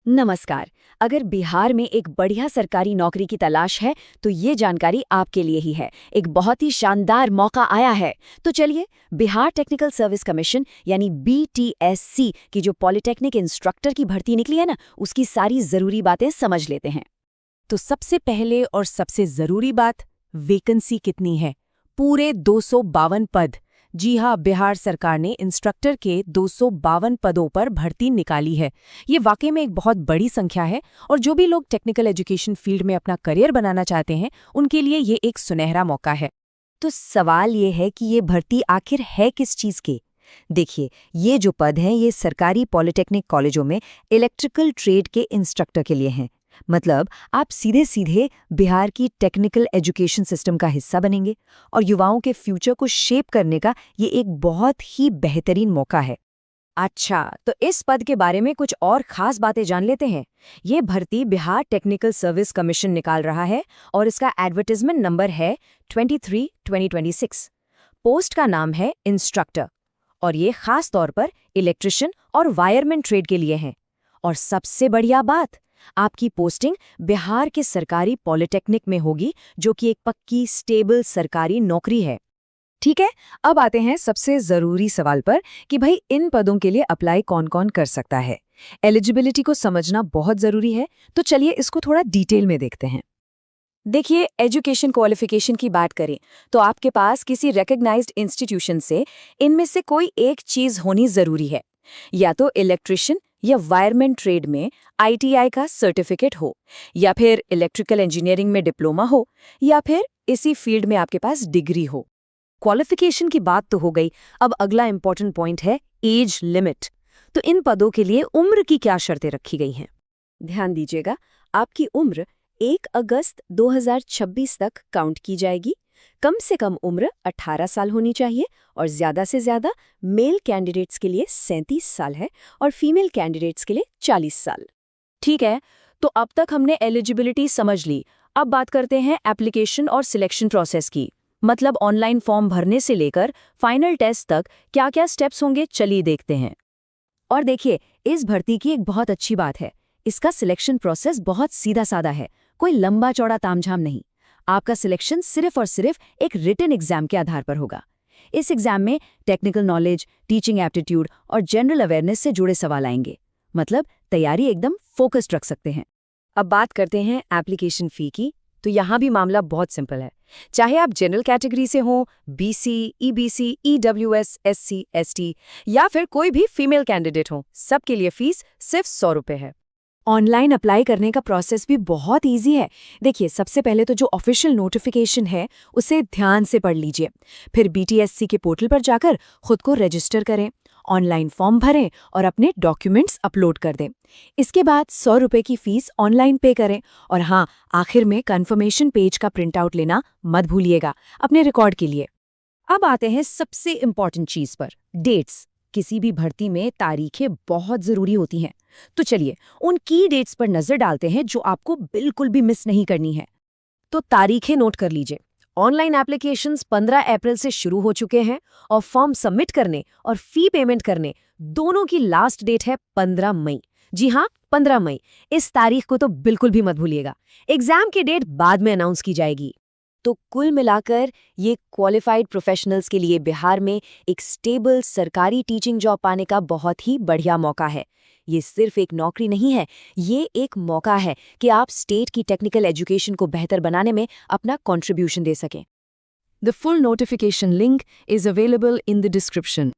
नमस्कार। अगर बिहार में एक बढ़िया सरकारी नौकरी की तलाश है तो ये जानकारी आपके लिए ही है। एक बहुत ही शानदार मौका आया है। तो चलिए, बिहार टेक्निकल सर्विस कमीशन यानी BTSC की जो पॉलिटेक्निक इंस्ट्रक्टर की भर्ती निकली है ना, उसकी सारी जरूरी बातें समझ लेते हैं। तो सबसे पहले और सबसे जरूरी बात, वैकेंसी कितनी है? पूरे 252 पद। जी हाँ, बिहार सरकार ने इंस्ट्रक्टर के 252 पदों पर भर्ती निकाली है। ये वाकई में एक बहुत बड़ी संख्या है और जो भी लोग टेक्निकल एजुकेशन फील्ड में अपना करियर बनाना चाहते हैं, उनके लिए ये एक सुनहरा मौका है। तो सवाल ये है कि ये भर्ती आखिर है किस चीज़ की? देखिए, ये जो पद हैं ये सरकारी पॉलिटेक्निक कॉलेजों में इलेक्ट्रिकल ट्रेड के इंस्ट्रक्टर के लिए हैं। मतलब आप सीधे सीधे बिहार की टेक्निकल एजुकेशन सिस्टम का हिस्सा बनेंगे और युवाओं के फ्यूचर को शेप करने का ये एक बहुत ही बेहतरीन मौका है। अच्छा, तो इस पद के बारे में कुछ और खास बातें जान लेते हैं। ये भर्ती बिहार टेक्निकल सर्विस कमीशन निकाल रहा है और इसका एडवर्टाइजमेंट नंबर है 23/2026। पोस्ट का नाम है इंस्ट्रक्टर और ये खास तौर पर इलेक्ट्रिशियन और वायरमैन ट्रेड के लिए है। और सबसे बढ़िया बात, आपकी पोस्टिंग बिहार के सरकारी पॉलिटेक्निक में होगी, जो कि एक पक्की स्टेबल सरकारी नौकरी है। ठीक है, अब आते हैं सबसे जरूरी सवाल पर कि भाई इन पदों के लिए अप्लाई कौन कौन कर सकता है। एलिजिबिलिटी को समझना बहुत जरूरी है, तो चलिए इसको थोड़ा डिटेल में देखते हैं। देखिए, एजुकेशन क्वालिफिकेशन की बात करें तो आपके पास किसी रिकॉग्नाइज्ड इंस्टीट्यूशन से इनमें से कोई एक चीज होनी जरूरी है। या तो इलेक्ट्रिशियन या वायरमैन ट्रेड में ITI का सर्टिफिकेट हो, या फिर इलेक्ट्रिकल इंजीनियरिंग में डिप्लोमा हो, या फिर इसी फील्ड में आपके पास डिग्री हो। क्वालिफिकेशन की बात तो हो गई, अब अगला इंपॉर्टेंट पॉइंट है एज लिमिट। तो इन पदों के लिए उम्र की क्या शर्तें रखी गई हैं? ध्यान दीजिएगा, आपकी उम्र 1 अगस्त 2026 तक काउंट की जाएगी। कम से कम उम्र 18 साल होनी चाहिए और ज्यादा से ज्यादा मेल कैंडिडेट्स के लिए 37 साल है और फीमेल कैंडिडेट्स के लिए 40 साल। ठीक है, तो अब तक हमने एलिजिबिलिटी समझ ली। अब बात करते हैं एप्लीकेशन और सिलेक्शन प्रोसेस की। मतलब ऑनलाइन फॉर्म भरने से लेकर फाइनल टेस्ट तक क्या क्या स्टेप्स होंगे, चलिए देखते हैं। और देखिए, इस भर्ती की एक बहुत अच्छी बात है, इसका सिलेक्शन प्रोसेस बहुत सीधा साधा है। कोई लंबा चौड़ा तामझाम नहीं। आपका सिलेक्शन सिर्फ और सिर्फ एक रिटन एग्जाम के आधार पर होगा। इस एग्जाम में टेक्निकल नॉलेज, टीचिंग एप्टीट्यूड और जनरल अवेयरनेस से जुड़े सवाल आएंगे। मतलब तैयारी एकदम फोकस्ड रख सकते हैं। अब बात करते हैं एप्लीकेशन फी की। तो यहाँ भी मामला बहुत सिंपल है। चाहे आप जनरल कैटेगरी से हो, BC, EBC, EWS, SC, ST या फिर कोई भी फीमेल कैंडिडेट हो, सबके लिए फीस सिर्फ 100 रुपये है। ऑनलाइन अप्लाई करने का प्रोसेस भी बहुत इजी है। देखिए, सबसे पहले तो जो ऑफिशियल नोटिफिकेशन है उसे ध्यान से पढ़ लीजिए। फिर BTSC के पोर्टल पर जाकर खुद को रजिस्टर करें, ऑनलाइन फॉर्म भरें और अपने डॉक्यूमेंट्स अपलोड कर दें। इसके बाद 100 रुपये की फीस ऑनलाइन पे करें। और हाँ, आखिर में कन्फर्मेशन पेज का प्रिंट आउट लेना मत भूलिएगा अपने रिकॉर्ड के लिए। अब आते हैं सबसे इम्पॉर्टेंट चीज पर, डेट्स। किसी भी भर्ती में तारीखें बहुत जरूरी होती हैं। तो चलिए उन की डेट्स पर नजर डालते हैं जो आपको बिल्कुल भी मिस नहीं करनी है। तो तारीखें नोट कर लीजिए। ऑनलाइन एप्लीकेशंस 15 अप्रैल से शुरू हो चुके हैं और फॉर्म सबमिट करने और फी पेमेंट करने दोनों की लास्ट डेट है 15 मई। जी हाँ, 15 मई। इस तारीख को तो बिल्कुल भी मत भूलिएगा। एग्जाम की डेट बाद में अनाउंस की जाएगी। तो कुल मिलाकर ये क्वालिफाइड प्रोफेशनल्स के लिए बिहार में एक स्टेबल सरकारी टीचिंग जॉब पाने का बहुत ही बढ़िया मौका है। ये सिर्फ एक नौकरी नहीं है, ये एक मौका है कि आप स्टेट की टेक्निकल एजुकेशन को बेहतर बनाने में अपना कंट्रीब्यूशन दे सकें। The full notification link is available in the description.